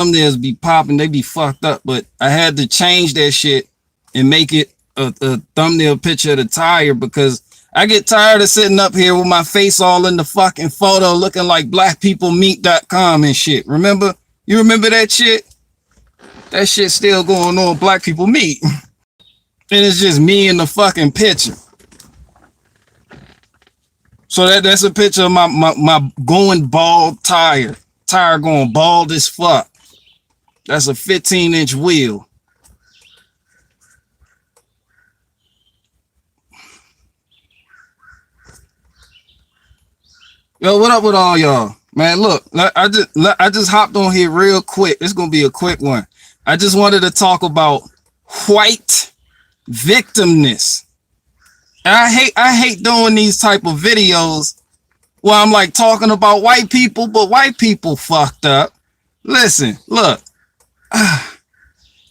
thumbnails be popping, they be fucked up, but I had to change that shit and make it a thumbnail picture of the tire because I get tired of sitting up here with my face all in the fucking photo looking like blackpeoplemeet.com and shit. Remember? You remember that shit? That shit still going on, Black People Meet. And it's just me in the fucking picture. So that's a picture of my going bald tire. Tire going bald as fuck. That's a 15-inch wheel. Yo, what up with all y'all? Man, look, I just hopped on here real quick. It's gonna be a quick one. I just wanted to talk about white victimness. And I hate doing these type of videos where I'm like talking about white people, but white people fucked up. Listen, look,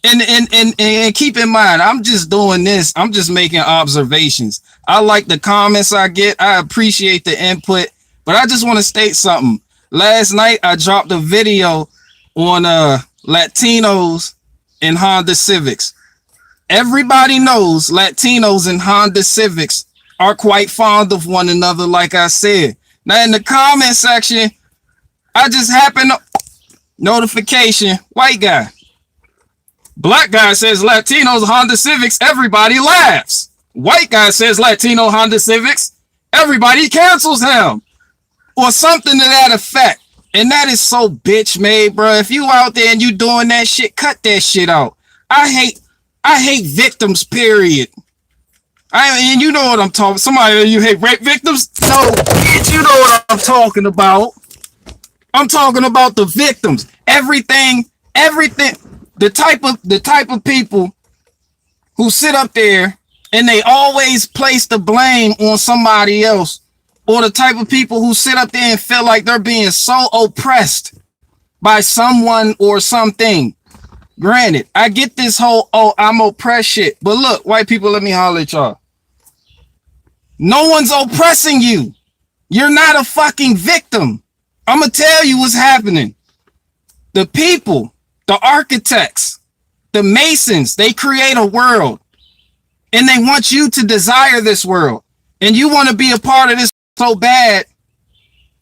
and keep in mind, I'm just doing this. I'm just making observations. I like the comments I get. I appreciate the input, but I just want to state something. Last night I dropped a video on Latinos in Honda Civics. Everybody knows Latinos and Honda Civics are quite fond of one another, like I said. Now, in the comment section, I just happened to notification, white guy. Black guy says Latinos, Honda Civics, everybody laughs. White guy says Latino, Honda Civics, everybody cancels him. Or something to that effect. And that is so bitch made, bro. If you out there and you doing that shit, cut that shit out. I hate victims, period. And you know what I'm talking. Somebody, you hate rape victims? No, bitch, you know what I'm talking about. I'm talking about the victims. Everything. The type of people who sit up there and they always place the blame on somebody else, or the type of people who sit up there and feel like they're being so oppressed by someone or something. Granted, I get this whole, oh, I'm oppressed shit. But look, white people, let me holler at y'all. No one's oppressing you. You're not a fucking victim. I'm going to tell you what's happening. The people, the architects, the masons, they create a world. And they want you to desire this world. And you want to be a part of this so bad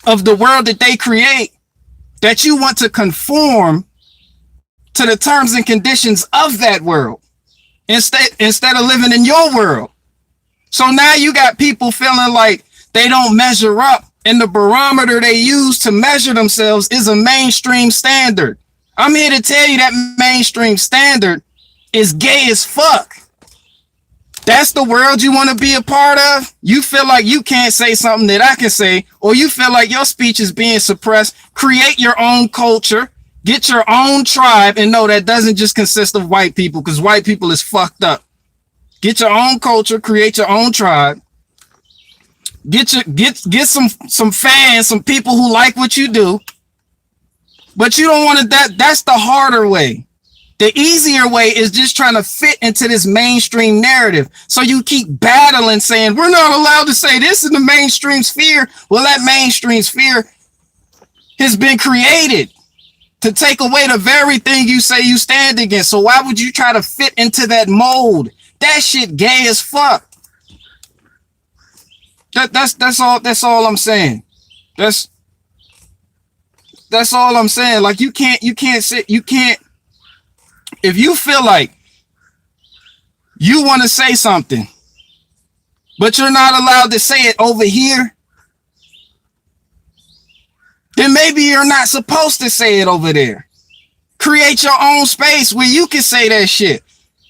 of the world that they create that you want to conform to the terms and conditions of that world instead of living in your world. So now you got people feeling like they don't measure up, and the barometer they use to measure themselves is a mainstream standard. I'm here to tell you that mainstream standard is gay as fuck. That's the world you want to be a part of? You feel like you can't say something that I can say, or you feel like your speech is being suppressed. Create your own culture. Get your own tribe, and no, that doesn't just consist of white people, because white people is fucked up. Get your own culture, create your own tribe. Get some fans, some people who like what you do. But you don't want to, that's the harder way. The easier way is just trying to fit into this mainstream narrative. So you keep battling saying, we're not allowed to say this in the mainstream sphere. Well, that mainstream sphere has been created to take away the very thing you say you stand against. So why would you try to fit into that mold? That shit gay as fuck. That's all I'm saying. That's all I'm saying. Like you can't if you feel like you want to say something, but you're not allowed to say it over here, then maybe you're not supposed to say it over there. Create your own space where you can say that shit.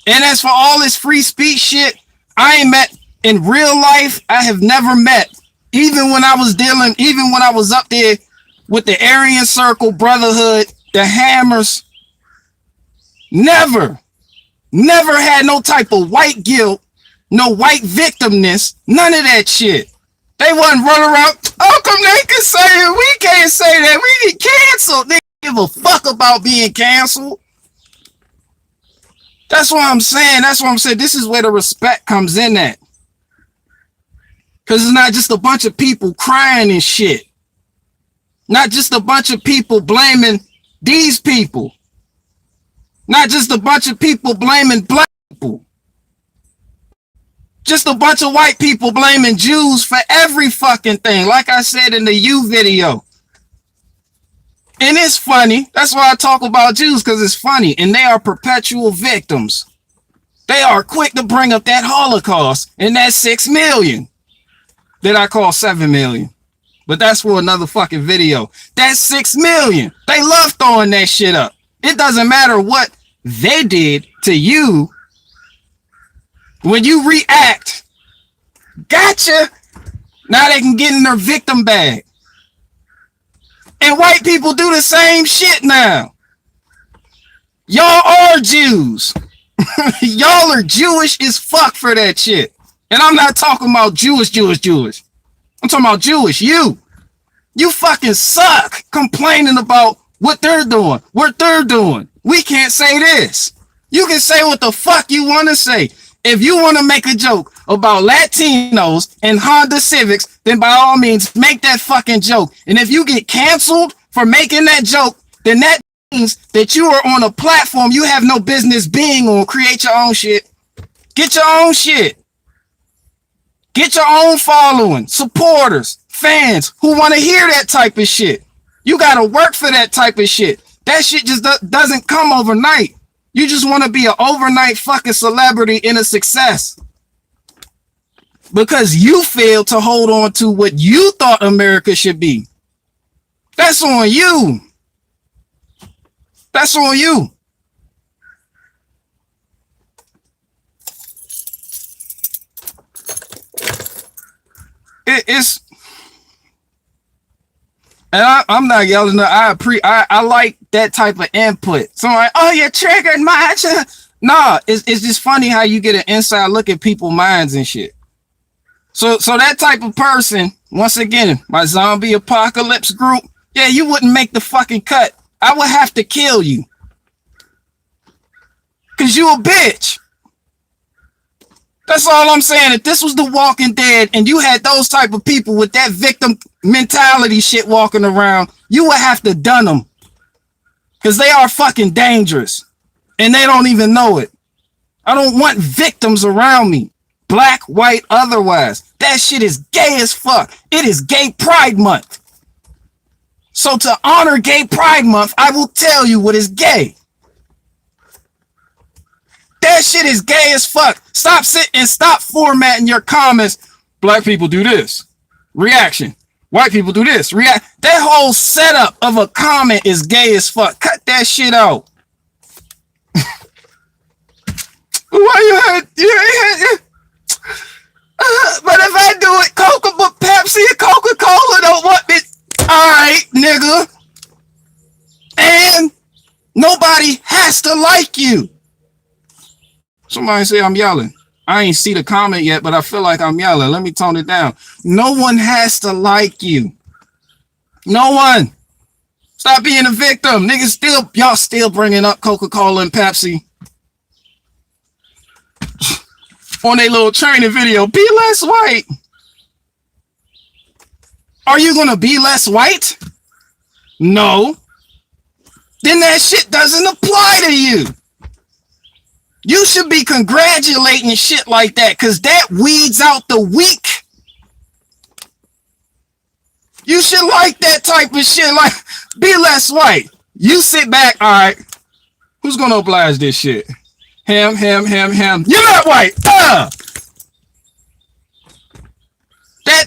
And as for all this free speech shit, I ain't met in real life. I have never met, even when I was up there with the Aryan Circle Brotherhood, the Hammers, never had no type of white guilt, no white victimness, none of that shit. They wasn't running around, how come they can say it? We can't say that. We get canceled. They give a fuck about being canceled. That's what I'm saying. This is where the respect comes in at. Because it's not just a bunch of people crying and shit. Not just a bunch of people blaming these people. Not just a bunch of people blaming black people. Just a bunch of white people blaming Jews for every fucking thing. Like I said in the U video. And it's funny. That's why I talk about Jews, because it's funny. And they are perpetual victims. They are quick to bring up that Holocaust and that 6 million that I call 7 million. But that's for another fucking video. That's 6 million. They love throwing that shit up. It doesn't matter what they did to you. When you react, gotcha. Now they can get in their victim bag. And white people do the same shit now. Y'all are Jews. Y'all are Jewish as fuck for that shit. And I'm not talking about Jewish. I'm talking about Jewish. You fucking suck complaining about what they're doing. We can't say this. You can say what the fuck you want to say. If you want to make a joke about Latinos and Honda Civics, then by all means, make that fucking joke. And if you get canceled for making that joke, then that means that you are on a platform you have no business being on. Create your own shit. Get your own shit. Get your own following, supporters, fans who want to hear that type of shit. You got to work for that type of shit. That shit just doesn't come overnight. You just want to be an overnight fucking celebrity and a success. Because you failed to hold on to what you thought America should be. That's on you. That's on you. It's, and I'm not yelling. I like that type of input. So I'm like, oh, you're triggered, much. Nah, it's just funny how you get an inside look at people's minds and shit. So that type of person, once again, my zombie apocalypse group, yeah, you wouldn't make the fucking cut. I would have to kill you. Cause you a bitch. That's all I'm saying. If this was The Walking Dead and you had those type of people with that victim mentality shit walking around, you would have to done them. Because they are fucking dangerous. And they don't even know it. I don't want victims around me. Black, white, otherwise. That shit is gay as fuck. It is Gay Pride Month. So to honor Gay Pride Month, I will tell you what is gay. That shit is gay as fuck. Stop sitting and stop formatting your comments. Black people do this. Reaction. White people do this. React. That whole setup of a comment is gay as fuck. Cut that shit out. Why you had? But if I do it, Coca, but Pepsi and Coca-Cola don't want me. All right, nigga. And nobody has to like you. Somebody say I'm yelling. I ain't see the comment yet, but I feel like I'm yelling. Let me tone it down. No one has to like you. No one. Stop being a victim. Niggas y'all still bringing up Coca-Cola and Pepsi. On a little training video. Be less white. Are you going to be less white? No. Then that shit doesn't apply to you. You should be congratulating shit like that because that weeds out the weak. You should like that type of shit. Like, be less white. You sit back. All right. Who's going to oblige this shit? Him. You're not white.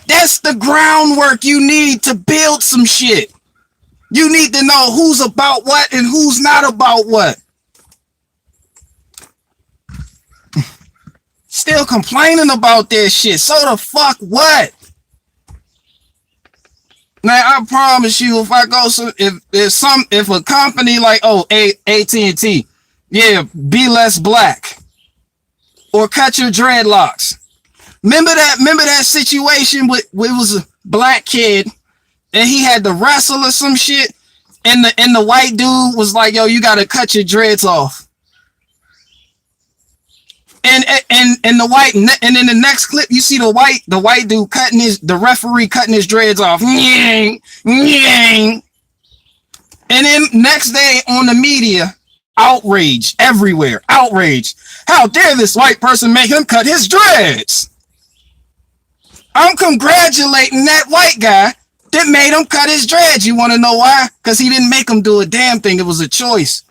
That's the groundwork you need to build some shit. You need to know who's about what and who's not about what. Still complaining about this shit. So the fuck what? Now I promise you, if I go if a company like AT&T, yeah, be less black or cut your dreadlocks. Remember that situation with it was a black kid and he had to wrestle or some shit, and the white dude was like, yo, you gotta cut your dreads off. And the white, and in the next clip you see the white dude the referee cutting his dreads off. And then next day on the media, outrage everywhere. Outrage. How dare this white person make him cut his dreads? I'm congratulating that white guy that made him cut his dreads. You want to know why? Because he didn't make him do a damn thing. It was a choice.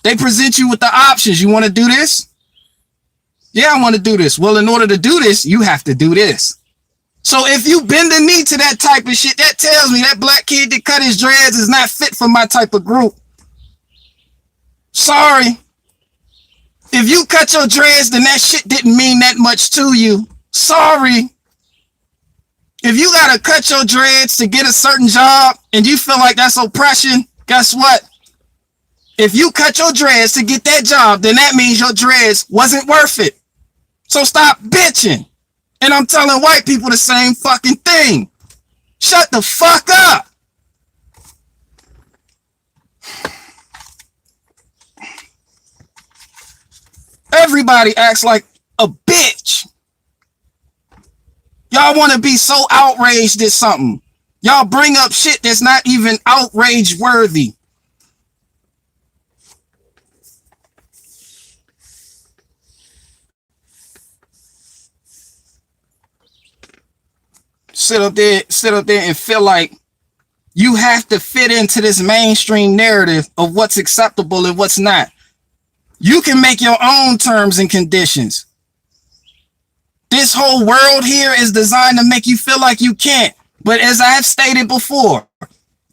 They present you with the options. You want to do this? Yeah, I want to do this. Well, in order to do this, you have to do this. So if you bend the knee to that type of shit, that tells me that black kid that cut his dreads is not fit for my type of group. Sorry. If you cut your dreads, then that shit didn't mean that much to you. Sorry. If you gotta cut your dreads to get a certain job and you feel like that's oppression, guess what? If you cut your dreads to get that job, then that means your dreads wasn't worth it. So stop bitching. And I'm telling white people the same fucking thing. Shut the fuck up. Everybody acts like a bitch. Y'all want to be so outraged at something. Y'all bring up shit that's not even outrage worthy. Sit up there and feel like you have to fit into this mainstream narrative of what's acceptable and what's not. You can make your own terms and conditions. This whole world here is designed to make you feel like you can't. But as I've stated before,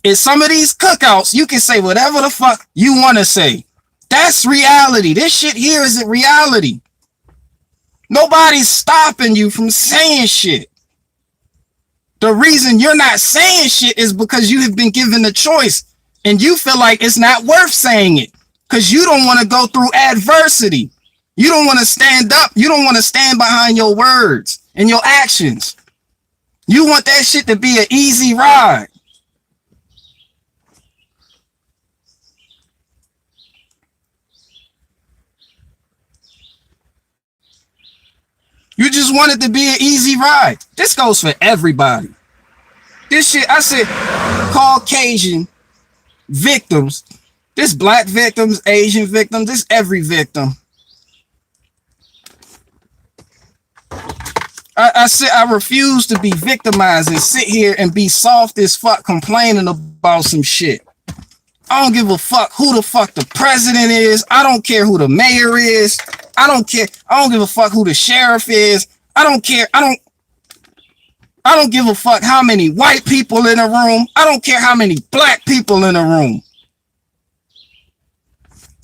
in some of these cookouts, you can say whatever the fuck you want to say. That's reality. This shit here isn't reality. Nobody's stopping you from saying shit. The reason you're not saying shit is because you have been given the choice and you feel like it's not worth saying it because you don't want to go through adversity. You don't want to stand up. You don't want to stand behind your words and your actions. You want that shit to be an easy ride. You just want it to be an easy ride. This goes for everybody. This shit, I said, Caucasian victims. This black victims, Asian victims, this every victim. I said I refuse to be victimized and sit here and be soft as fuck complaining about some shit. I don't give a fuck who the fuck the president is. I don't care who the mayor is. I don't care. I don't give a fuck who the sheriff is. I don't care. I don't give a fuck how many white people in a room. I don't care how many black people in a room.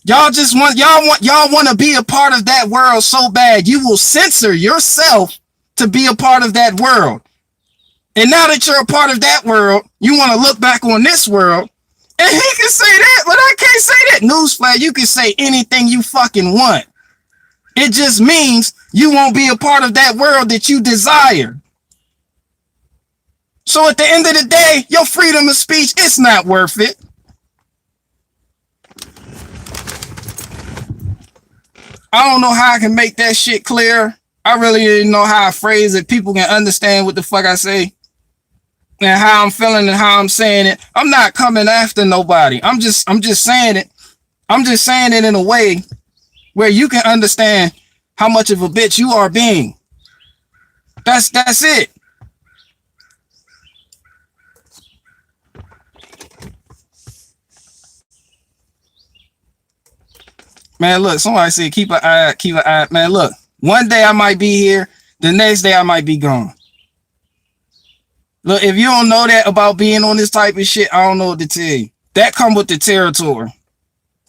Y'all want to be a part of that world so bad. You will censor yourself to be a part of that world. And now that you're a part of that world, you want to look back on this world. And he can say that, but I can't say that. Newsflash, you can say anything you fucking want. It just means you won't be a part of that world that you desire. So at the end of the day, your freedom of speech, it's not worth it. I don't know how I can make that shit clear. I really didn't know how I phrase it. People can understand what the fuck I say and how I'm feeling and how I'm saying it. I'm not coming after nobody. I'm just saying it. I'm just saying it in a way where you can understand how much of a bitch you are being. That's it. Man, look, somebody said keep an eye. Man, look, one day I might be here, the next day I might be gone. Look, if you don't know that about being on this type of shit, I don't know what to tell you. That come with the territory.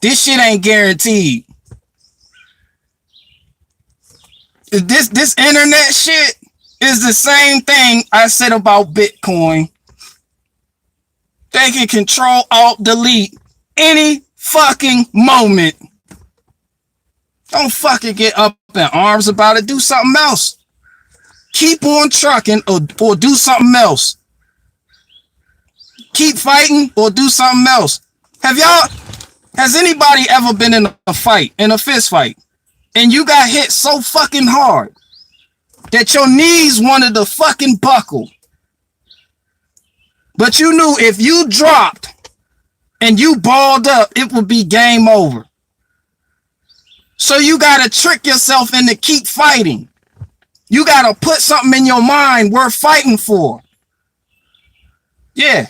This shit ain't guaranteed. This internet shit is the same thing I said about Bitcoin. They can control, alt, delete any fucking moment. Don't fucking get up in arms about it. Do something else. Keep on trucking or do something else. Keep fighting or do something else. Has anybody ever been in a fight, in a fist fight, and you got hit so fucking hard that your knees wanted to fucking buckle? But you knew if you dropped and you balled up, it would be game over. So you gotta trick yourself into keep fighting. You gotta put something in your mind worth fighting for. Yeah,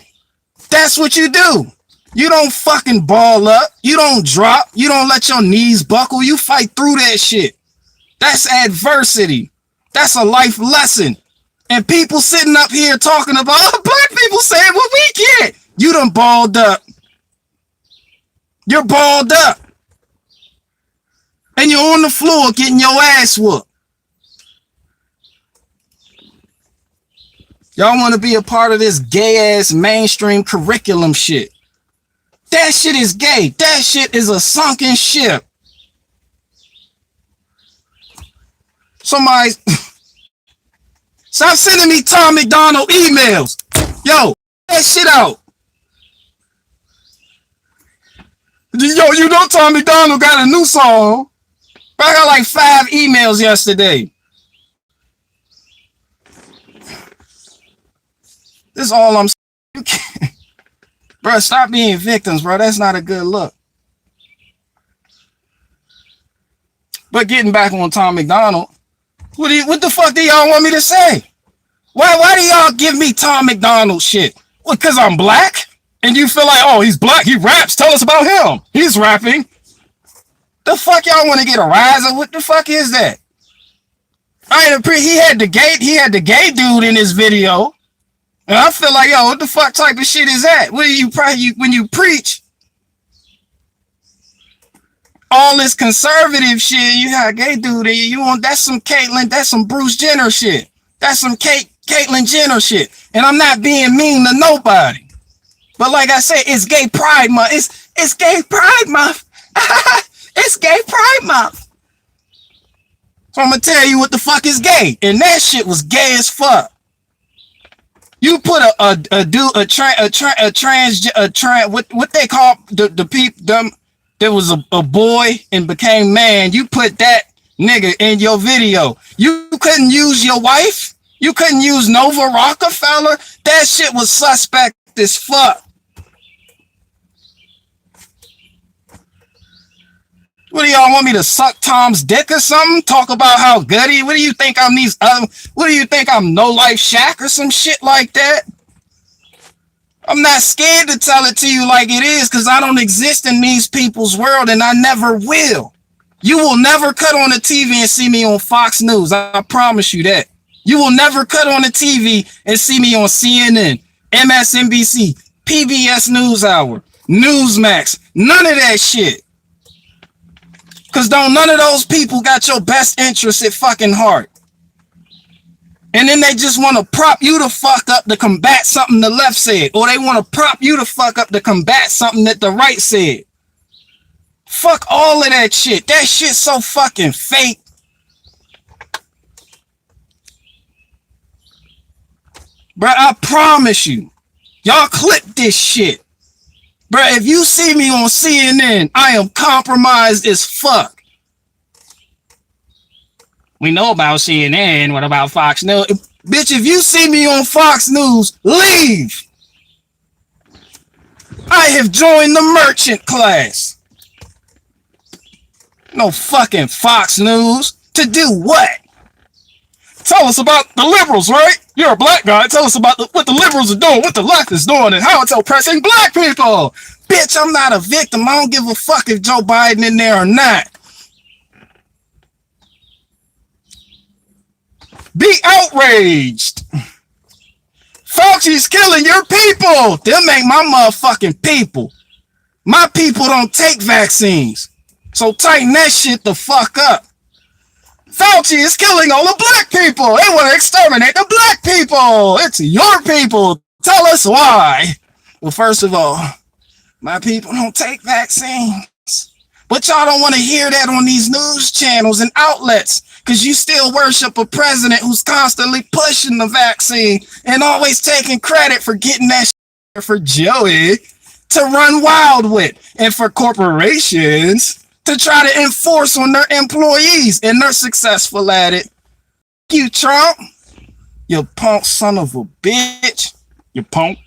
that's what you do. You don't fucking ball up. You don't drop. You don't let your knees buckle. You fight through that shit. That's adversity. That's a life lesson. And people sitting up here talking about, oh, black people saying what we get. You done balled up. You're balled up. And you're on the floor getting your ass whooped. Y'all want to be a part of this gay ass mainstream curriculum shit. That shit is gay. That shit is a sunken ship. Somebody stop sending me Tom McDonald emails. Yo, that shit out. Yo, you know Tom McDonald got a new song. I got like 5 emails yesterday. This is all I'm saying. Bro, stop being victims, bro. That's not a good look. But getting back on Tom McDonald, what the fuck do y'all want me to say? Why do y'all give me Tom McDonald shit? What, because I'm black? And you feel like, oh, he's black, he raps, tell us about him. He's rapping. The fuck y'all want to get a rise of? What the fuck is that? He had the gay dude in his video. And I feel like, yo, what the fuck type of shit is that? What do you when you preach all this conservative shit, you got a gay dude in you want, that's some Caitlyn, that's some Bruce Jenner shit. That's some Caitlyn Jenner shit. And I'm not being mean to nobody. But like I said, it's gay pride month. It's gay pride month. It's gay pride month. So I'm gonna tell you what the fuck is gay. And that shit was gay as fuck. You put what they call the people, there was a boy and became man. You put that nigga in your video. You couldn't use your wife. You couldn't use Nova Rockefeller. That shit was suspect as fuck. What do y'all want me to suck Tom's dick or something? Talk about how good he? What do you think I'm what do you think I'm No Life Shaq or some shit like that? I'm not scared to tell it to you like it is because I don't exist in these people's world and I never will. You will never cut on the TV and see me on Fox News. I promise you that. You will never cut on the TV and see me on CNN, MSNBC, PBS NewsHour, Newsmax, none of that shit. Because none of those people got your best interests at fucking heart. And then they just want to prop you to fuck up to combat something the left said. Or they want to prop you to fuck up to combat something that the right said. Fuck all of that shit. That shit's so fucking fake. Bruh, I promise you. Y'all clip this shit. Bruh, if you see me on CNN, I am compromised as fuck. We know about CNN. What about Fox News? Bitch, if you see me on Fox News, leave. I have joined the merchant class. No fucking Fox News. To do what? Tell us about the liberals, right? You're a black guy. Tell us about what the liberals are doing, what the left is doing, and how it's oppressing black people. Bitch, I'm not a victim. I don't give a fuck if Joe Biden in there or not. Be outraged. Fauci's killing your people. Them ain't my motherfucking people. My people don't take vaccines. So tighten that shit the fuck up. Fauci is killing all the black people. They want to exterminate the black people. It's your people. Tell us why. Well, first of all, my people don't take vaccines. But y'all don't want to hear that on these news channels and outlets because you still worship a president who's constantly pushing the vaccine and always taking credit for getting that shit for Joey to run wild with and for corporations to try to enforce on their employees, and they're successful at it. You, Trump, you punk son of a bitch. You punk.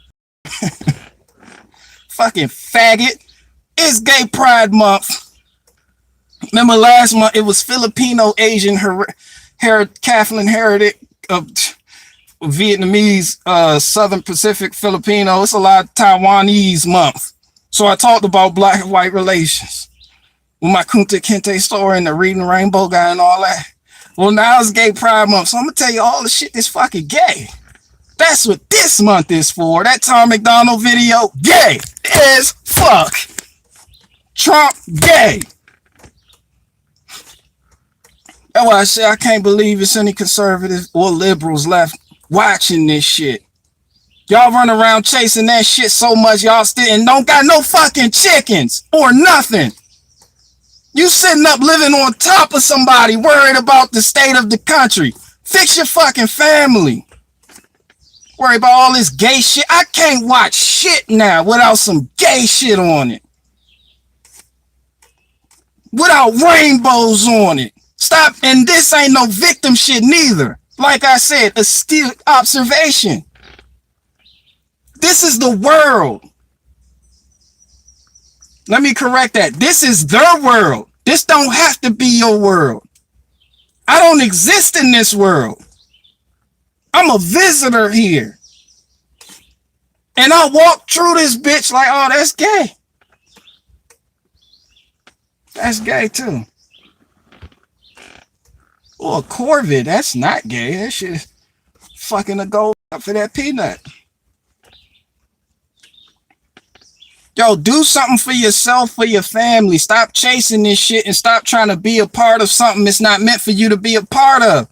Fucking faggot. It's Gay Pride Month. Remember last month, it was Filipino, Asian, Kathleen Heretic of Vietnamese, Southern Pacific, Filipino. It's a lot of Taiwanese month. So I talked about black and white relations with my Kunta Kinte story and the Reading Rainbow guy and all that. Well, now it's Gay Pride Month, so I'm gonna tell you all the shit that's fucking gay. That's what this month is for. That Tom McDonald video, gay as fuck. Trump, gay. That's why I say I can't believe it's any conservatives or liberals left watching this shit. Y'all run around chasing that shit so much, y'all still and don't got no fucking chickens or nothing. You sitting up living on top of somebody worried about the state of the country. Fix your fucking family. Worry about all this gay shit. I can't watch shit now without some gay shit on it. Without rainbows on it. Stop. And this ain't no victim shit neither. Like I said, a still observation. This is the world. Let me correct that. This is their world. This don't have to be your world. I don't exist in this world. I'm a visitor here. And I walk through this bitch like, oh, that's gay. That's gay too. Well, a Corvette, that's not gay. That shit is fucking a gold up for that peanut. Yo, do something for yourself, for your family. Stop chasing this shit and stop trying to be a part of something it's not meant for you to be a part of.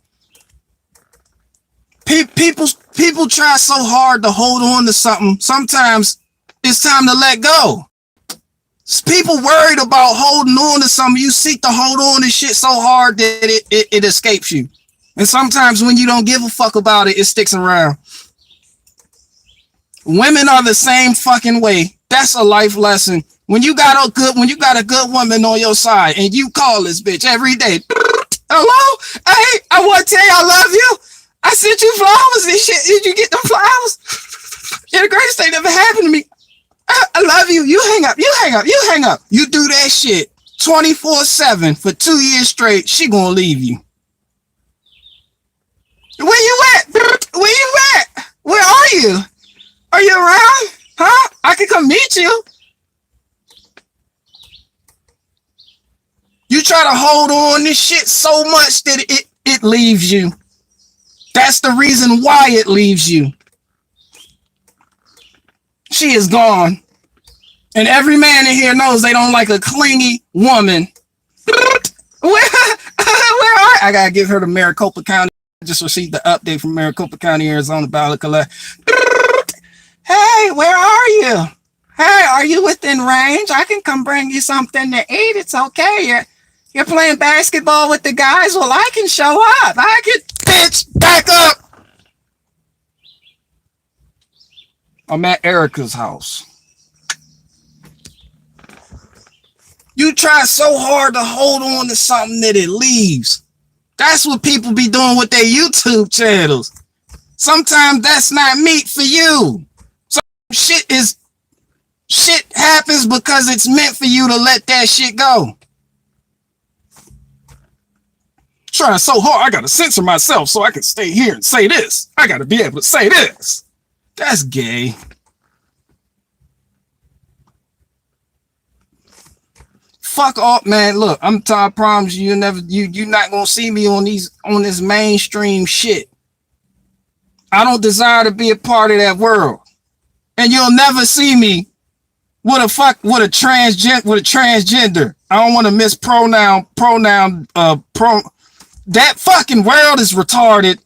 People try so hard to hold on to something. Sometimes it's time to let go. People worried about holding on to something. You seek to hold on to shit so hard that it escapes you. And sometimes when you don't give a fuck about it, it sticks around. Women are the same fucking way. That's a life lesson. When you got a good woman on your side and you call this bitch every day. Hello? Hey, I want to tell you I love you. I sent you flowers and shit. Did you get them flowers? You're the greatest thing that ever happened to me. I love you. You hang up. You hang up. You hang up. You do that shit 24/7 for 2 years straight. She gonna leave you. Where you at? Where you at? Where are you? Are you around? Huh? I can come meet you. You try to hold on this shit so much that it leaves you. That's the reason why it leaves you. She is gone. And every man in here knows they don't like a clingy woman. Where are I gotta give her to Maricopa County. I just received the update from Maricopa County, Arizona ballot collect. Hey, where are you? Hey, are you within range? I can come bring you something to eat. It's okay. You're playing basketball with the guys. Well, I can show up. I can, bitch, back up. I'm at Erica's house. You try so hard to hold on to something that it leaves. That's what people be doing with their YouTube channels. Sometimes that's not meat for you. Shit happens because it's meant for you to let that shit go. Trying so hard, I gotta censor myself so I can stay here and say this. I gotta be able to say this. That's gay. Fuck off, man. Look, I promise you, you're not gonna see me on this mainstream shit. I don't desire to be a part of that world. And you'll never see me with a transgender. I don't want to miss pronoun. That fucking world is retarded.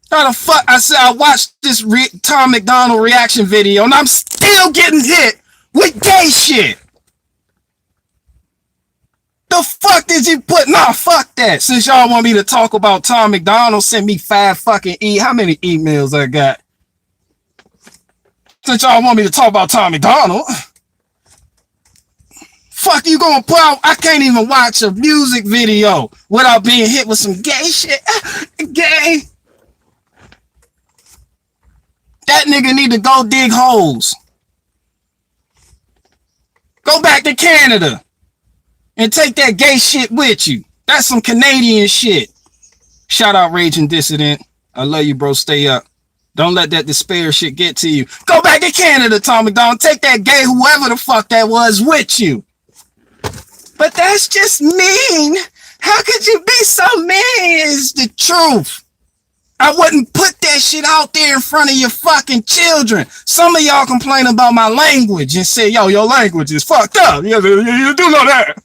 How the fuck? I said I watched this Tom McDonald reaction video and I'm still getting hit with gay shit. The fuck did you put? Nah, fuck that. Since y'all want me to talk about Tom McDonald, send me 5 fucking how many emails I got? Since y'all want me to talk about Tom McDonald, fuck you gonna put out? I can't even watch a music video without being hit with some gay shit. Gay. That nigga need to go dig holes. Go back to Canada and take that gay shit with you. That's some Canadian shit. Shout out Raging Dissident. I love you, bro. Stay up. Don't let that despair shit get to you. Go back to Canada, Tom McDonald. Take that gay whoever the fuck that was with you. But that's just mean. How could you be so mean? Is the truth. I wouldn't put that shit out there in front of your fucking children. Some of y'all complain about my language and say, yo, your language is fucked up. You do know that.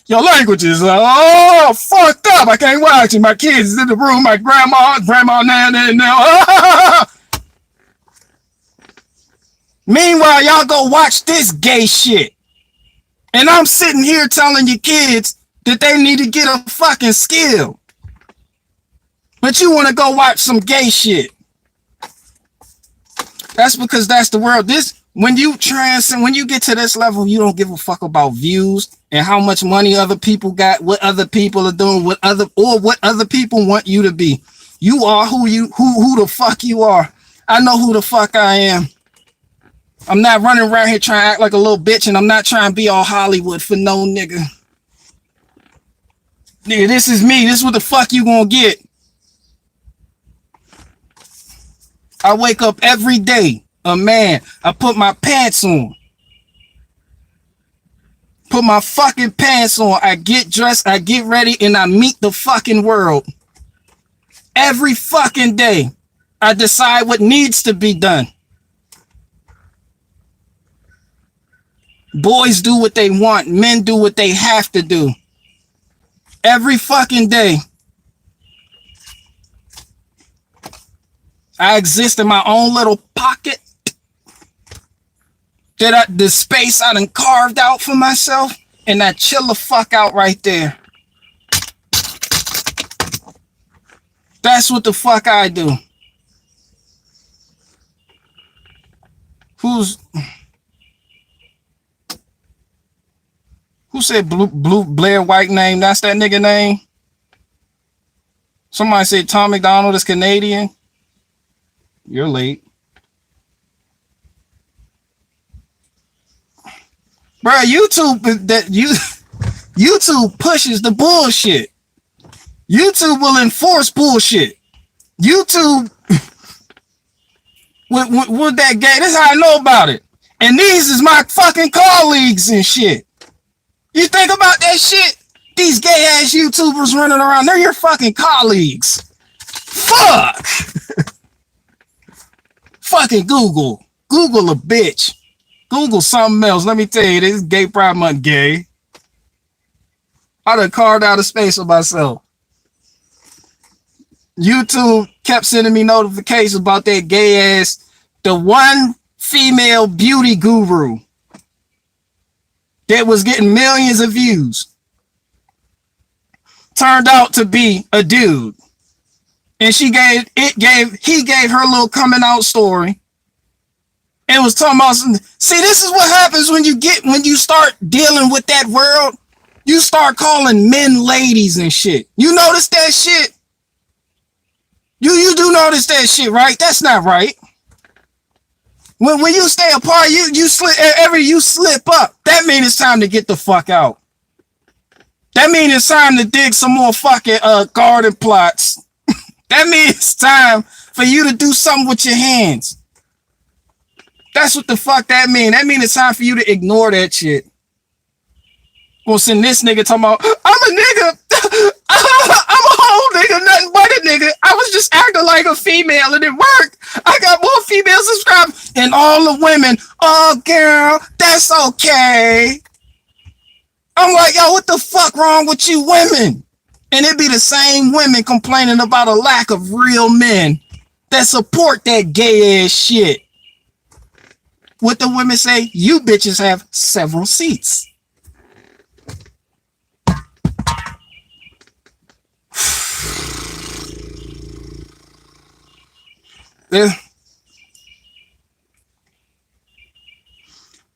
Your language is fucked up. I can't watch it. My kids is in the room. My grandma now. Meanwhile, y'all go watch this gay shit. And I'm sitting here telling your kids that they need to get a fucking skill. But you want to go watch some gay shit. That's because that's the world. When you get to this level, you don't give a fuck about views and how much money other people got, what other people are doing, what other people want you to be. You are who the fuck you are. I know who the fuck I am. I'm not running around here trying to act like a little bitch, and I'm not trying to be all Hollywood for no nigga. Nigga, this is me. This is what the fuck you gonna get. I wake up every day a man. I put my pants on. Put my fucking pants on. I get dressed, I get ready, and I meet the fucking world. Every fucking day, I decide what needs to be done. Boys do what they want. Men do what they have to do. Every fucking day. I exist in my own little pocket. The space I done carved out for myself, and I chill the fuck out right there. That's what the fuck I do. Who said blue Blair White name? That's that nigga name? Somebody said Tom McDonald is Canadian. You're late. Bro, YouTube pushes the bullshit. YouTube will enforce bullshit. YouTube with that gay, that's how I know about it. And these is my fucking colleagues and shit. You think about that shit? These gay ass YouTubers running around, they're your fucking colleagues. Fuck. Fucking Google a bitch. Google something else. Let me tell you, this Gay Pride Month gay. I done carved out a space for myself. YouTube kept sending me notifications about that gay ass, the one female beauty guru that was getting millions of views. Turned out to be a dude. And he gave her little coming out story. And was talking about see, this is what happens when you start dealing with that world. You start calling men ladies and shit. You notice that shit? You do notice that shit, right? That's not right. When you stay apart, you slip up. That means it's time to get the fuck out. That means it's time to dig some more fucking garden plots. That means it's time for you to do something with your hands. That's what the fuck that mean. That means it's time for you to ignore that shit. Gonna send this nigga talking about, I'm a nigga. I'm a whole nigga, nothing but a nigga. I was just acting like a female and it worked. I got more female subscribers. And all the women, oh girl, that's okay. I'm like, yo, what the fuck wrong with you women? And it be the same women complaining about a lack of real men that support that gay ass shit. What the women say, you bitches have several seats. Yeah.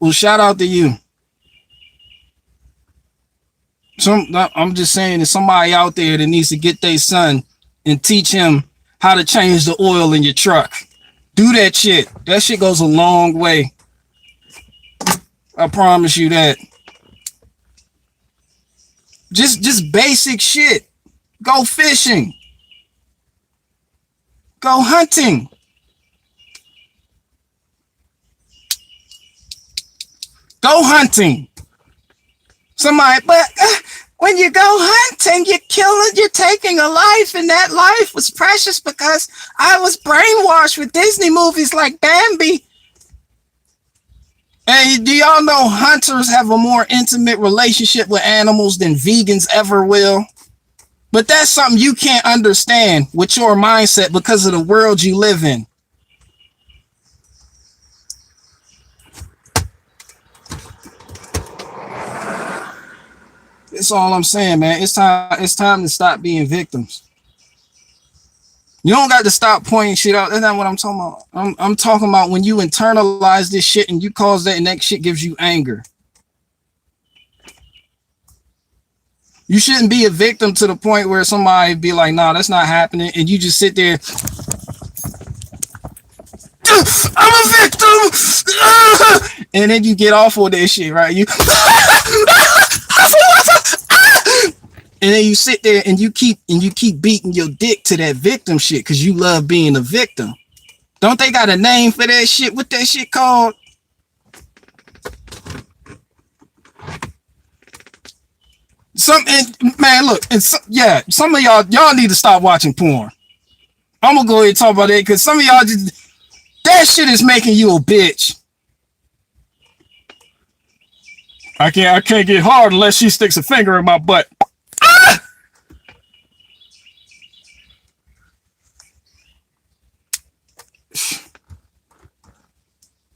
Well, shout out to you. I'm just saying there's somebody out there that needs to get their son and teach him how to change the oil in your truck. Do that shit. That shit goes a long way. I promise you that. Just basic shit. Go fishing. Go hunting. Go hunting. Somebody, but when you go hunting, you're taking a life, and that life was precious because I was brainwashed with Disney movies like Bambi. And do y'all know hunters have a more intimate relationship with animals than vegans ever will? But that's something you can't understand with your mindset because of the world you live in. That's all I'm saying, man. It's time to stop being victims. You don't got to stop pointing shit out. That's not what I'm talking about. I'm talking about when you internalize this shit and you cause that, and that shit gives you anger. You shouldn't be a victim to the point where somebody be like, nah, that's not happening. And you just sit there. I'm a victim. And then you get off of that shit, right? You and then you sit there and you keep beating your dick to that victim shit because you love being a victim. Don't they got a name for that shit? What that shit called? Man, look, some of y'all need to stop watching porn. I'm gonna go ahead and talk about that because some of y'all that shit is making you a bitch. I can't get hard unless she sticks a finger in my butt. Ah!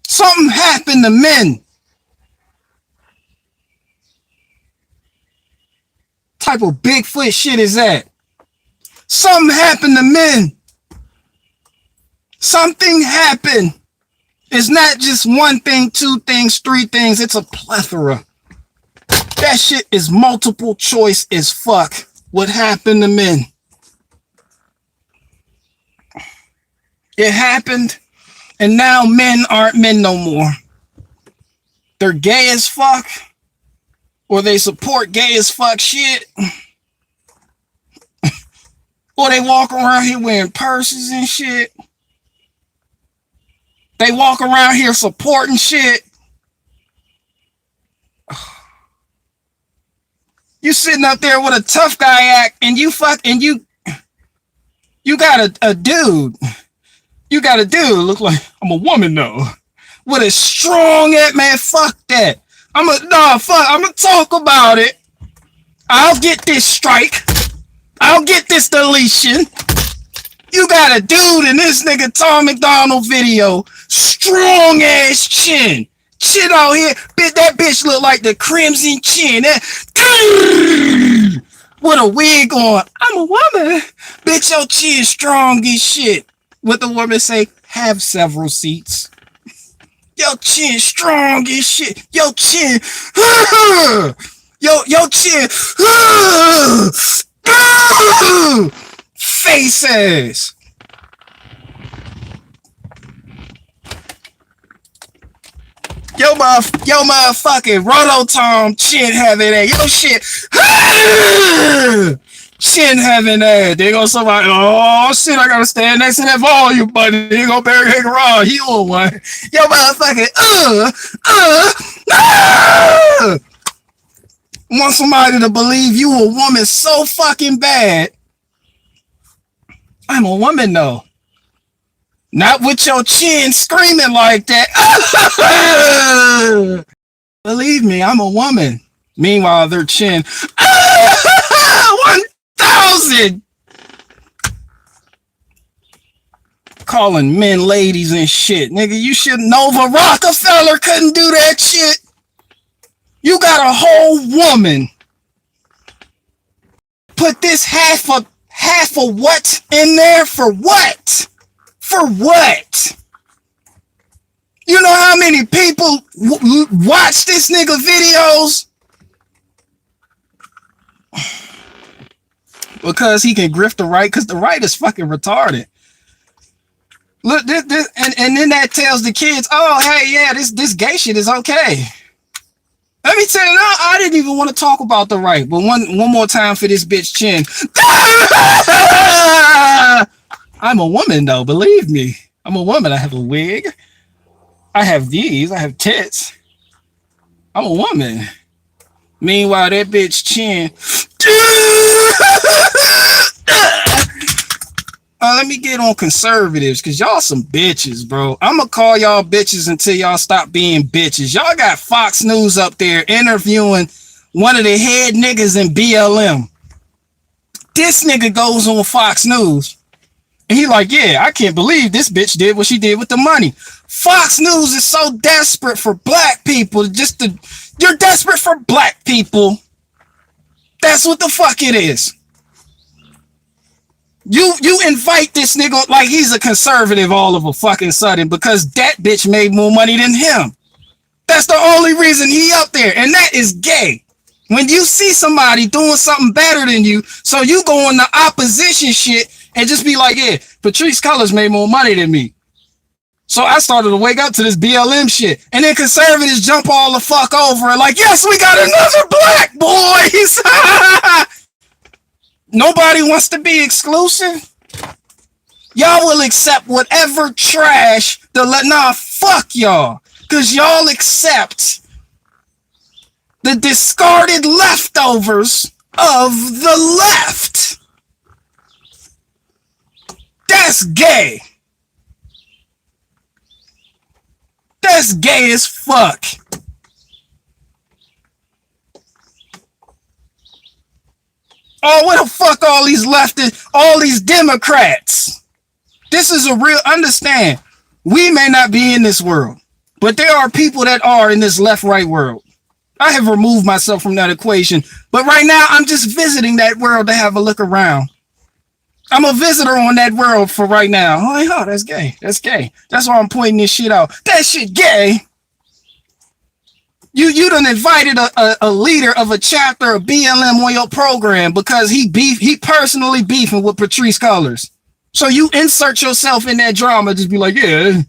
Something happened to men. Type of Bigfoot shit is that? Something happened to men. Something happened. It's not just one thing, two things, three things. It's a plethora. That shit is multiple choice as fuck. What happened to men? It happened, and now men aren't men no more. They're gay as fuck, or they support gay as fuck shit, or they walk around here wearing purses and shit. They walk around here supporting shit. You sitting up there with a tough guy act, and you got a dude. You got a dude look like I'm a woman though, with a strong act, man. Fuck that. I'm gonna talk about it. I'll get this strike. I'll get this deletion. You got a dude in this nigga Tom McDonald video, strong ass chin. Shit out here, that bitch look like the Crimson Chin. With a wig on. I'm a woman. Bitch, your chin strong as shit. What the woman say? Have several seats. Your chin strong as shit. Your chin. Your chin. Face ass. Yo motherfucking Rototom chin having that. Yo shit. Chin having that. They go somebody, oh shit, I gotta stand next to that volume button. They go Barry Hick Raw. He on one. Yo motherfucking want somebody to believe you a woman so fucking bad. I'm a woman though. Not with your chin screaming like that. Believe me, I'm a woman. Meanwhile, their chin. 1,000. Calling men ladies and shit. Nigga, you should know Nova Rockefeller couldn't do that shit. You got a whole woman. Put this half of what in there for what? For what? You know how many people watch this nigga videos? Because he can grift the right, because the right is fucking retarded. Look, this and then that tells the kids, oh, hey, yeah, this gay shit is okay. Let me tell you, no, I didn't even want to talk about the right, but one more time for this bitch chin. I'm a woman though, believe me. I'm a woman. I have a wig. I have these. I have tits. I'm a woman. Meanwhile, that bitch chin. Let me get on conservatives, because y'all some bitches, bro. I'm going to call y'all bitches until y'all stop being bitches. Y'all got Fox News up there interviewing one of the head niggas in BLM. This nigga goes on Fox News, and he like, yeah, I can't believe this bitch did what she did with the money. Fox News is so desperate for black people. You're desperate for black people. That's what the fuck it is. You invite this nigga like he's a conservative all of a fucking sudden because that bitch made more money than him. That's the only reason he up there, and that is gay. When you see somebody doing something better than you, so you go on the opposition shit and just be like, yeah, Patrice Cullors made more money than me. So I started to wake up to this BLM shit. And then conservatives jump all the fuck over and like, yes, we got another black boys. Nobody wants to be exclusive. Y'all will accept whatever trash nah, fuck y'all. Because y'all accept the discarded leftovers of the left. That's gay. That's gay as fuck. Oh, what the fuck all these leftists, all these Democrats? This is a real, understand, we may not be in this world, but there are people that are in this left-right world. I have removed myself from that equation, but right now I'm just visiting that world to have a look around. I'm a visitor on that world for right now. Oh, that's gay. That's gay. That's why I'm pointing this shit out. That shit gay. You done invited a leader of a chapter of BLM on your program because he personally beefing with Patrice Cullors. So you insert yourself in that drama, just be like, yeah.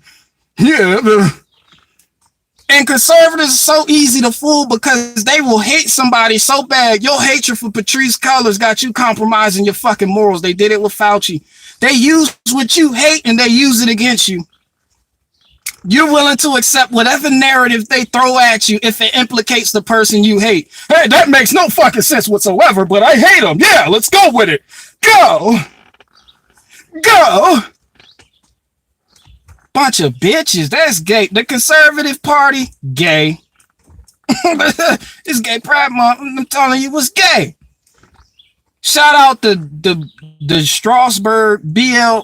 And conservatives are so easy to fool because they will hate somebody so bad. Your hatred for Patrice Cullors got you compromising your fucking morals. They did it with Fauci. They use what you hate and they use it against you. You're willing to accept whatever narrative they throw at you if it implicates the person you hate. Hey, that makes no fucking sense whatsoever, but I hate them. Yeah, let's go with it. Go. Bunch of bitches. That's gay. The Conservative Party, gay. It's Gay Pride Month. I'm telling you, it's gay. Shout out the Strasbourg BL.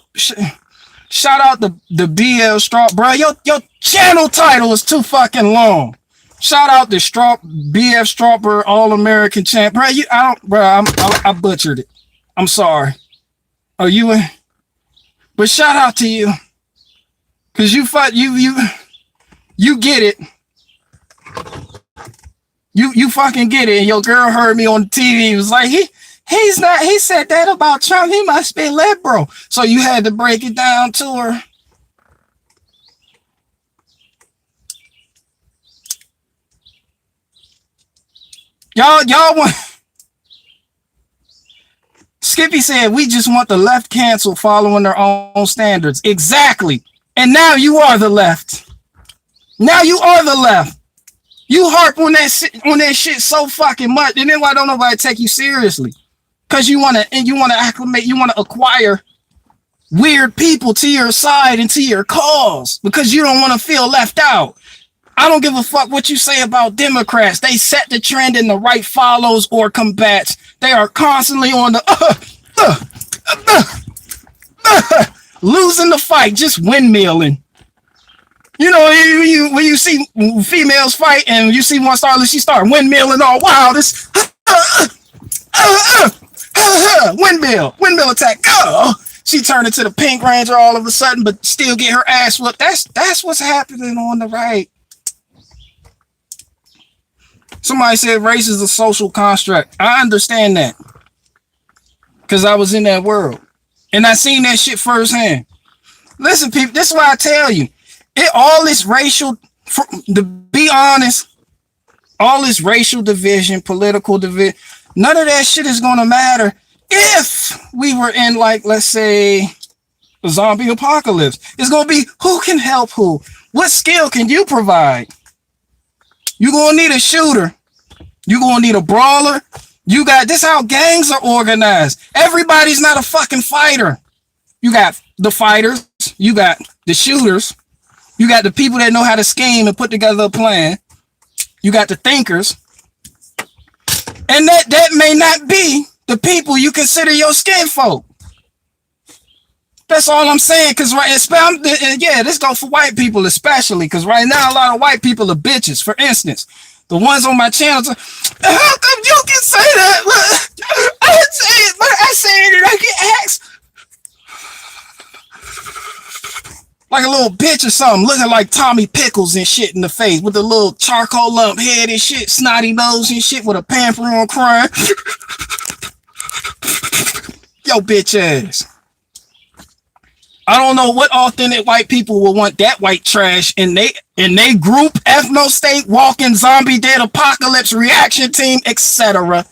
Shout out the BL Straw, bro. Your channel title is too fucking long. Shout out the BF Strasbourg All American Champ, bro. I butchered it. I'm sorry. Oh, but shout out to you, cause you get it. You fucking get it. And your girl heard me on the TV. It was like he said that about Trump. He must be liberal. So you had to break it down to her. Y'all want. Skippy said, we just want the left canceled following their own standards. Exactly. And now you are the left. Now you are the left. You harp on that shit so fucking much. And then why don't nobody take you seriously? Because you want to acclimate, you want to acquire weird people to your side and to your cause because you don't want to feel left out. I don't give a fuck what you say about Democrats. They set the trend and the right follows or combats. They are constantly on the losing the fight, just windmilling. You know, when you see females fight and you see one she start windmilling all wild. This windmill attack. Go. She turned into the Pink Ranger all of a sudden, but still get her ass whooped. That's what's happening on the right. Somebody said race is a social construct. I understand that because I was in that world and I seen that shit firsthand. Listen, people, this is why I tell you, all this racial. To be honest, all this racial division, political division, none of that shit is gonna matter if we were in, like, let's say, a zombie apocalypse. It's gonna be who can help who. What skill can you provide? You're gonna need a shooter. You're gonna need a brawler. You got this how gangs are organized. Everybody's not a fucking fighter. You got the fighters, you got the shooters, you got the people that know how to scheme and put together a plan. You got the thinkers. And that may not be the people you consider your skin folk. That's all I'm saying. Cause yeah, this goes for white people especially. Cause right now a lot of white people are bitches. For instance, the ones on my channel, how come you can say that? I didn't say it, but I said it. I get asked like a little bitch or something, looking like Tommy Pickles and shit in the face with a little charcoal lump head and shit, snotty nose and shit with a pamper on crying. Yo, bitch ass. I don't know what authentic white people will want that white trash in they group, ethno state, walking zombie dead apocalypse reaction team, etc.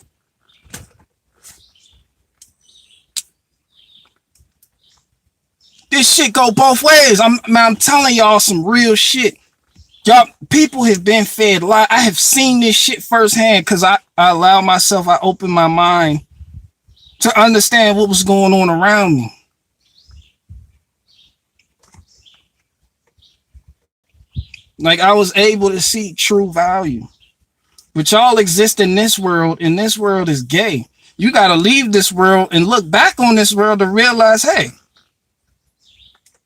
This shit go both ways. I'm telling y'all some real shit. Y'all, people have been fed lie. I have seen this shit firsthand because I allowed myself, I opened my mind to understand what was going on around me. Like, I was able to see true value. But y'all exist in this world, and this world is gay. You got to leave this world and look back on this world to realize, hey,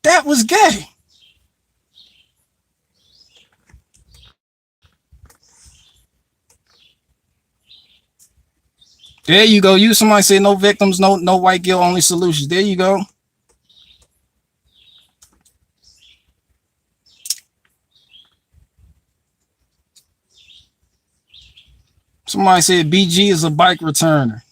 that was gay. There you go. Somebody say no victims, no white guilt, only solutions. There you go. Somebody said BG is a bike returner.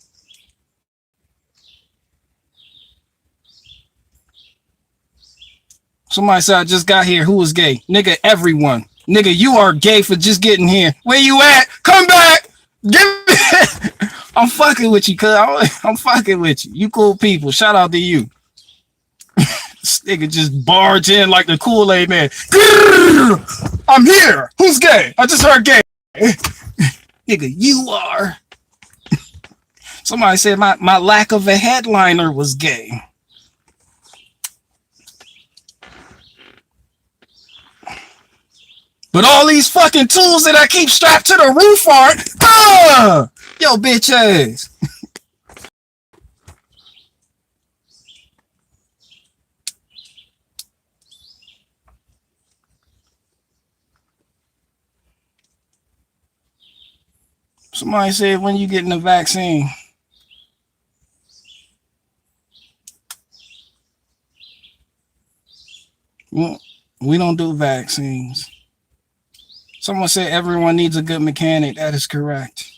Somebody said I just got here. Who was gay? Nigga, everyone. Nigga, you are gay for just getting here. Where you at? Come back. Give me. I'm fucking with you, cuz. I'm fucking with you. You cool people. Shout out to you. This nigga just barge in like the Kool-Aid man. I'm here. Who's gay? I just heard gay. Nigga, you are. Somebody said my lack of a headliner was gay. But all these fucking tools that I keep strapped to the roof aren't. Yo, bitch ass. Somebody said, when you getting the vaccine? We don't do vaccines. Someone said everyone needs a good mechanic. That is correct.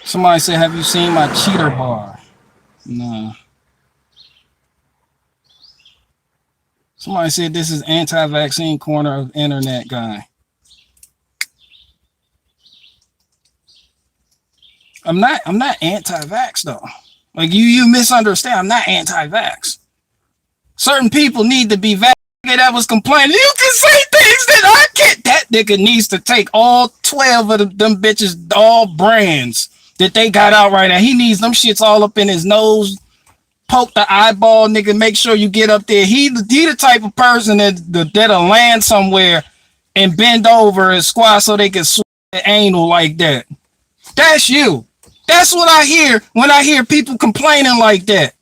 Somebody said, have you seen my cheater bar? No. Somebody said this is anti-vaccine corner of internet guy. I'm not anti-vax though. Like you misunderstand. I'm not anti-vax. Certain people need to be vaccinated. That was complaining. You can say things that I can't. That nigga needs to take all 12 of them bitches, all brands that they got out right now. He needs them shits all up in his nose. Poke the eyeball, nigga. Make sure you get up there. He the type of person that'll land somewhere and bend over and squat so they can swing the anal like that. That's you. That's what I hear when I hear people complaining like that.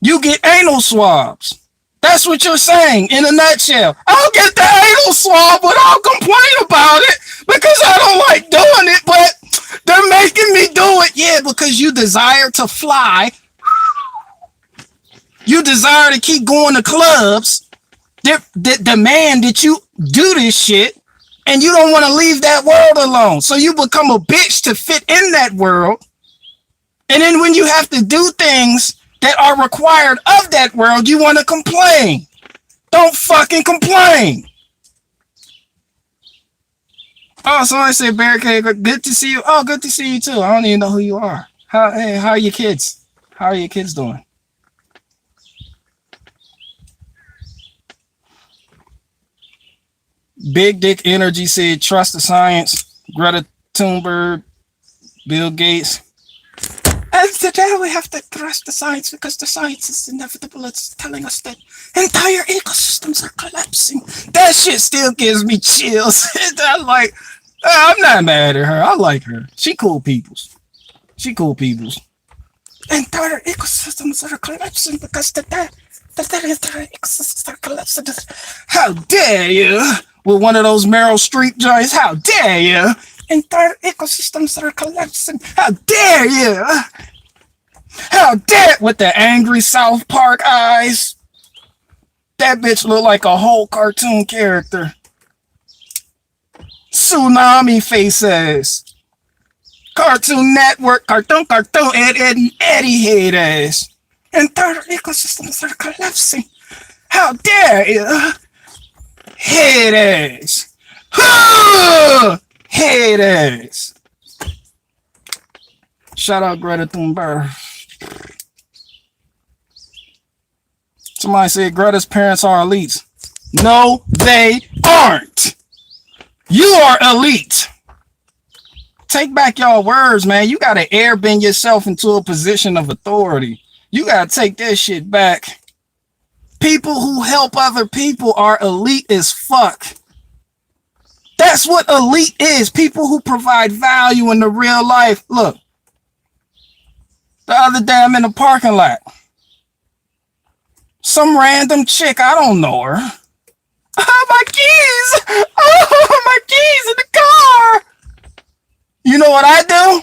You get anal swabs. That's what you're saying in a nutshell. I'll get the anal swab, but I'll complain about it because I don't like doing it, but they're making me do it. Yeah, because you desire to fly. You desire to keep going to clubs. They demand that you do this shit. And you don't want to leave that world alone. So you become a bitch to fit in that world. And then when you have to do things that are required of that world, you want to complain. Don't fucking complain. Oh, somebody said Barricade, good to see you. Oh, good to see you too. I don't even know who you are. How are your kids? How are your kids doing? Big Dick Energy said, trust the science. Greta Thunberg, Bill Gates. And today we have to trust the science because the science is inevitable. It's telling us that entire ecosystems are collapsing. That shit still gives me chills. I'm not mad at her. I like her. She cool peoples. Entire ecosystems are collapsing because the entire ecosystems are collapsing. How dare you? With one of those Meryl Streep joints. How dare you? Entire ecosystems are collapsing. How dare you? How dare, with the angry South Park eyes. That bitch look like a whole cartoon character. Tsunami faces. Cartoon Network, cartoon, Eddie head ass. Entire ecosystems are collapsing. How dare you? Head ass. Head ass. Shout out Greta Thunberg. Somebody said Greta's parents are elites. No, they aren't. You are elite. Take back y'all words, man. You gotta airbend yourself into a position of authority. You gotta take that shit back. People who help other people are elite as fuck. That's what elite is. People who provide value in the real life. Look, the other day I'm in the parking lot. Some random chick, I don't know her. Oh, my keys! Oh, my keys in the car! You know what I do?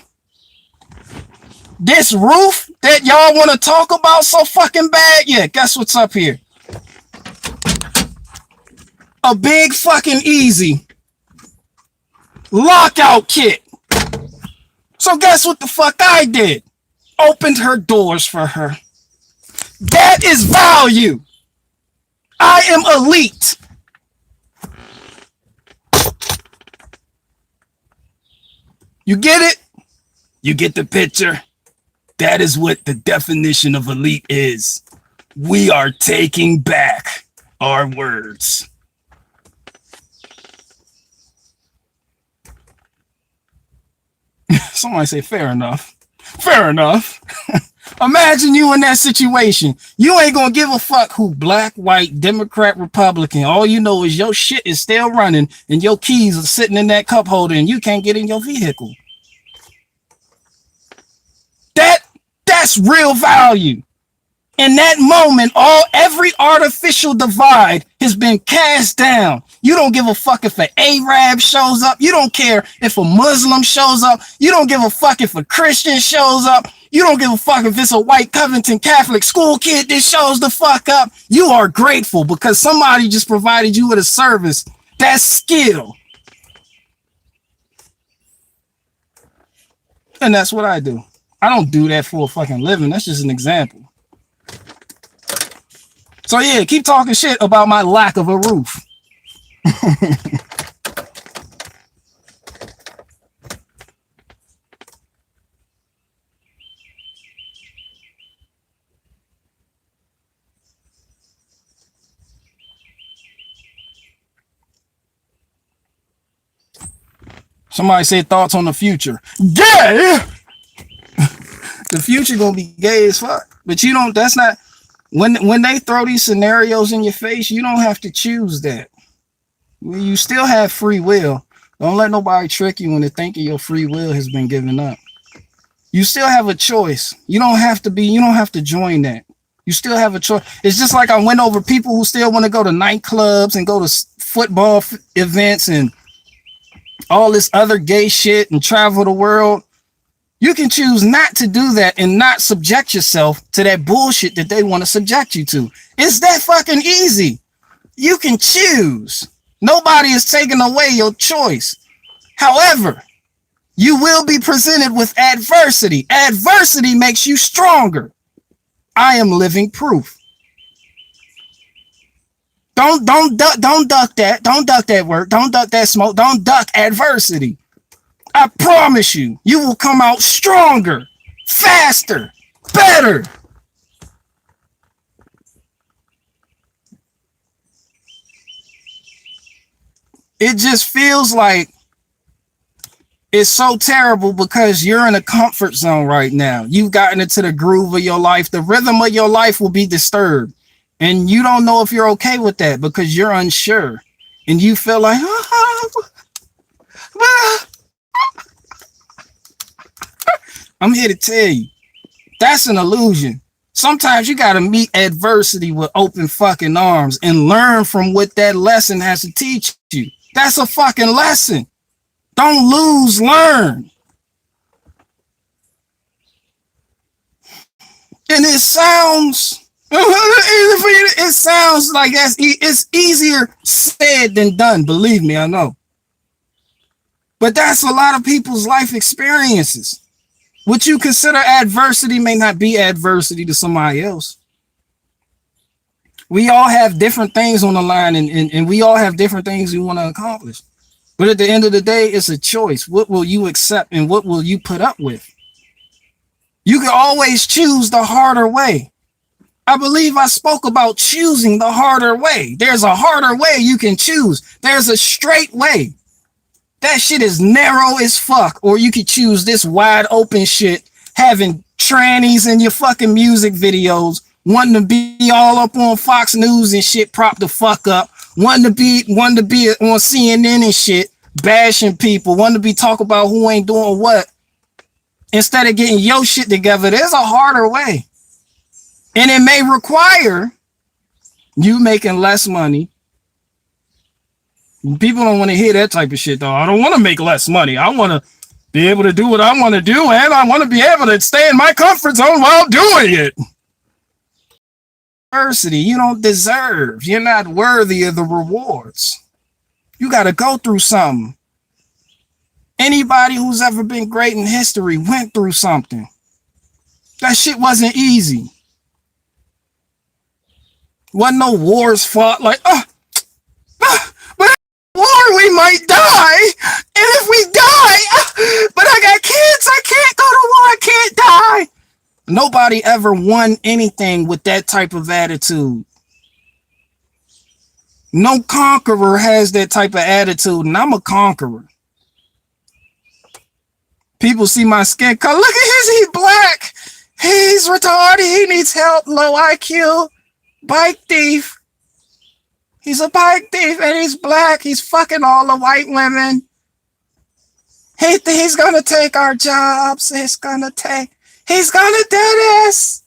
This roof that y'all want to talk about so fucking bad? Yeah, guess what's up here? A big fucking easy lockout kit. So guess what the fuck I did? Opened her doors for her. That is value. I am elite. You get it? You get the picture? That is what the definition of elite is. We are taking back our words. Somebody say, fair enough. Fair enough. Imagine you in that situation. You ain't gonna give a fuck who black, white, Democrat, Republican. All you know is your shit is still running and your keys are sitting in that cup holder and you can't get in your vehicle. That's real value. In that moment, every artificial divide has been cast down. You don't give a fuck if an Arab shows up. You don't care if a Muslim shows up. You don't give a fuck if a Christian shows up. You don't give a fuck if it's a white Covington Catholic school kid that shows the fuck up. You are grateful because somebody just provided you with a service. That's skill. And that's what I do. I don't do that for a fucking living. That's just an example. So yeah, keep talking shit about my lack of a roof. Somebody said thoughts on the future. Gay! The future gonna be gay as fuck. But you don't, that's not, when they throw these scenarios in your face, you don't have to choose that. You still have free will. Don't let nobody trick you into thinking your free will has been given up. You still have a choice. You don't have to join that. You still have a choice. It's just like I went over people who still want to go to nightclubs and go to football events and all this other gay shit and travel the world. You can choose not to do that and not subject yourself to that bullshit that they want to subject you to. It's that fucking easy. You can choose Nobody is taking away your choice. However, you will be presented with adversity. Adversity makes you stronger. I am living proof. Don't duck that. Don't duck that work. Don't duck that smoke. Don't duck adversity. I promise you, you will come out stronger, faster, better. It just feels like it's so terrible because you're in a comfort zone right now. You've gotten into the groove of your life. The rhythm of your life will be disturbed. And you don't know if you're okay with that because you're unsure. And you feel like, I'm here to tell you, that's an illusion. Sometimes you got to meet adversity with open fucking arms and learn from what that lesson has to teach you. That's a fucking lesson. Don't lose, learn. And it sounds like it's easier said than done. Believe me, I know. But that's a lot of people's life experiences. What you consider adversity may not be adversity to somebody else. We all have different things on the line, and we all have different things we want to accomplish. But at the end of the day, it's a choice. What will you accept and what will you put up with? You can always choose the harder way. I believe I spoke about choosing the harder way. There's a harder way you can choose. There's a straight way. That shit is narrow as fuck. Or you could choose this wide open shit, having trannies in your fucking music videos, wanting to be all up on Fox News and shit, prop the fuck up, wanting to be on CNN and shit, bashing people, wanting to be talk about who ain't doing what, instead of getting your shit together. There's a harder way. And it may require you making less money. People don't want to hear that type of shit, though. I don't want to make less money. I want to be able to do what I want to do, and I want to be able to stay in my comfort zone while doing it. Adversity, you don't deserve. You're not worthy of the rewards. You got to go through something. Anybody who's ever been great in history went through something. That shit wasn't easy. Wasn't no wars fought like, but war we might die, and if we die, but I got kids, I can't go to war, I can't die. Nobody ever won anything with that type of attitude. No conqueror has that type of attitude, and I'm a conqueror. People see my skin color. Look at his, he's black. He's retarded. He needs help. Low IQ. Bike thief. He's a bike thief and he's black. He's fucking all the white women. He's gonna take our jobs. He's gonna do this.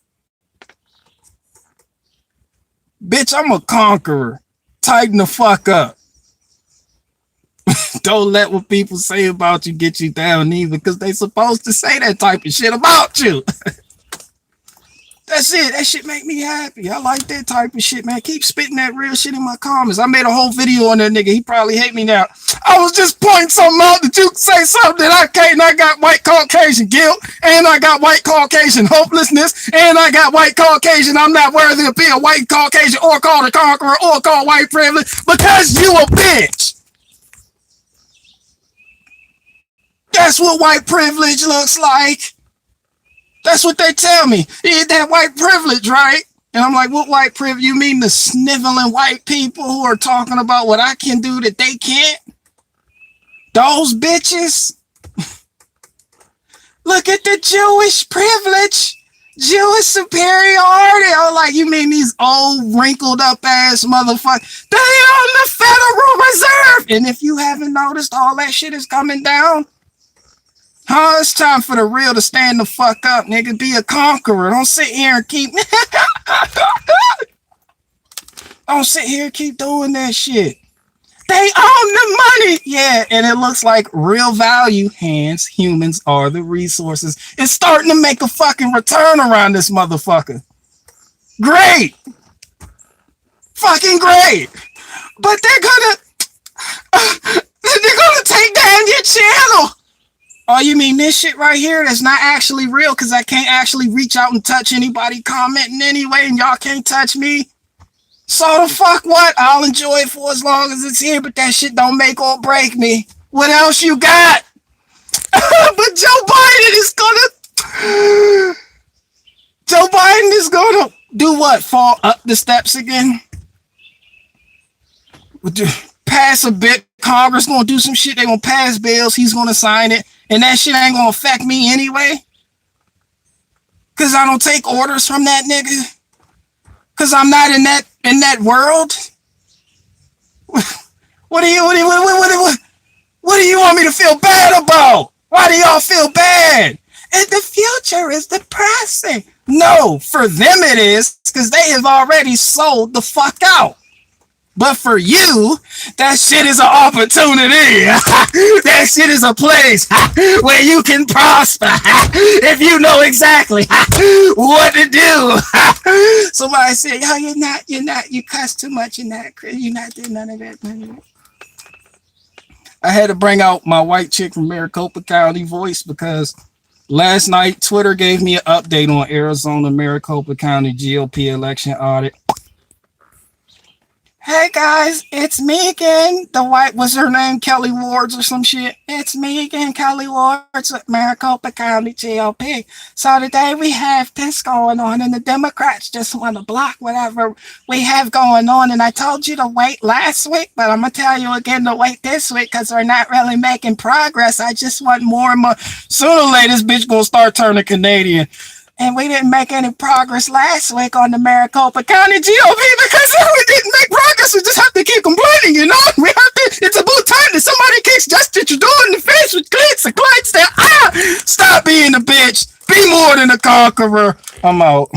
Bitch, I'm a conqueror. Tighten the fuck up. Don't let what people say about you get you down either, because they supposed to say that type of shit about you. That's it. That shit make me happy. I like that type of shit, man. Keep spitting that real shit in my comments. I made a whole video on that nigga. He probably hate me now. I was just pointing something out that you say something that I can't. I got white Caucasian guilt, and I got white Caucasian hopelessness, and I got white Caucasian. I'm not worthy of being a white Caucasian or called a conqueror or called white privilege because you a bitch. That's what white privilege looks like. That's what they tell me. That white privilege, right? And I'm like, what white privilege? You mean the sniveling white people who are talking about what I can do that they can't? Those bitches? Look at the Jewish privilege. Jewish superiority. I'm like, you mean these old wrinkled up ass motherfuckers? They on the Federal Reserve. And if you haven't noticed, all that shit is coming down. Huh? It's time for the real to stand the fuck up, nigga. Be a conqueror. Don't sit here and keep don't sit here and keep doing that shit. They own the money. Yeah, and it looks like real value, hence humans are the resources. It's starting to make a fucking return around this motherfucker. Great. Fucking great. But they're gonna on your channel. Oh, you mean this shit right here that's not actually real because I can't actually reach out and touch anybody commenting anyway, and y'all can't touch me? So the fuck what? I'll enjoy it for as long as it's here, but that shit don't make or break me. What else you got? But Joe Biden is gonna do what? Fall up the steps again? Pass a bit. Congress gonna do some shit. They gonna pass bills. He's gonna sign it, and that shit ain't gonna affect me anyway. Cause I don't take orders from that nigga. Cause I'm not in that world. What do you want me to feel bad about? Why do y'all feel bad? And the future is depressing. No, for them it is, because they have already sold the fuck out. But for you, that shit is an opportunity. That shit is a place where you can prosper if you know exactly what to do. Somebody said, yo, you cuss too much, you're not doing none of that. I had to bring out my white chick from Maricopa County voice because last night Twitter gave me an update on Arizona Maricopa County GOP election audit. Hey guys, it's me again. The white, what's her name? Kelly Wards or some shit. It's me again, Kelly Wards with Maricopa County GOP. So today we have this going on, and the Democrats just want to block whatever we have going on. And I told you to wait last week, but I'm going to tell you again to wait this week because we're not really making progress. I just want more and more. Sooner or later, this bitch going to start turning Canadian. And we didn't make any progress last week on the Maricopa County GOP because we didn't make progress. We just have to keep complaining, you know? It's about time that somebody kicks Justin Trudeau in the face with clicks and clicks that, stop being a bitch. Be more than a conqueror. I'm out.